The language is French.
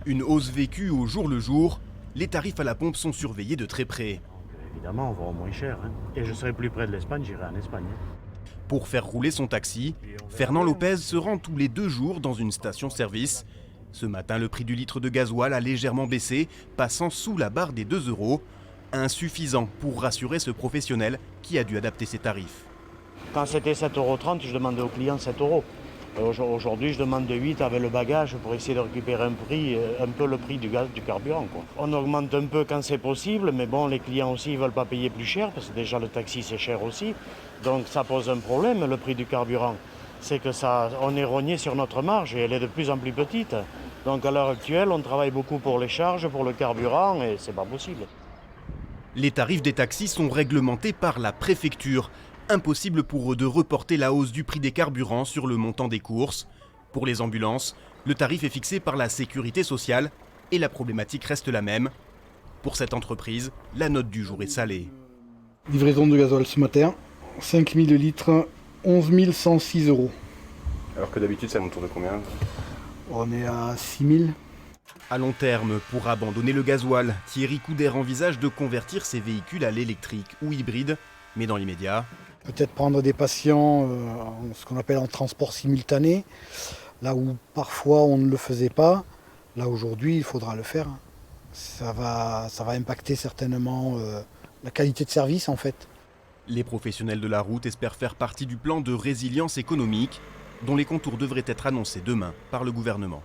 Une hausse vécue au jour le jour, les tarifs à la pompe sont surveillés de très près. Évidemment, on va au moins cher. Et je serai plus près de l'Espagne, j'irai en Espagne. Pour faire rouler son taxi, Fernand Lopez se rend tous les 2 jours dans une station-service. Ce matin, le prix du litre de gasoil a légèrement baissé, passant sous la barre des 2 €, insuffisant pour rassurer ce professionnel qui a dû adapter ses tarifs. Quand c'était 7,30 €, je demandais aux clients 7 €. Aujourd'hui, je demande de 8 avec le bagage pour essayer de récupérer un peu le prix du gaz, du carburant, quoi. On augmente un peu quand c'est possible, mais bon, les clients aussi ne veulent pas payer plus cher, parce que déjà le taxi c'est cher aussi. Donc ça pose un problème, le prix du carburant. C'est que on est rogné sur notre marge et elle est de plus en plus petite. Donc à l'heure actuelle, on travaille beaucoup pour les charges, pour le carburant, et c'est pas possible. Les tarifs des taxis sont réglementés par la préfecture. Impossible pour eux de reporter la hausse du prix des carburants sur le montant des courses. Pour les ambulances, le tarif est fixé par la sécurité sociale et la problématique reste la même. Pour cette entreprise, la note du jour est salée. Livraison de gasoil ce matin, 5000 litres, 11 106 €. Alors que d'habitude, ça tourne de combien? On est à 6000. À long terme, pour abandonner le gasoil, Thierry Couder envisage de convertir ses véhicules à l'électrique ou hybride, mais dans l'immédiat, Peut-être prendre des patients, ce qu'on appelle en transport simultané, là où parfois on ne le faisait pas. Là aujourd'hui, il faudra le faire. Ça va impacter certainement la qualité de service en fait. les professionnels de la route espèrent faire partie du plan de résilience économique dont les contours devraient être annoncés demain par le gouvernement.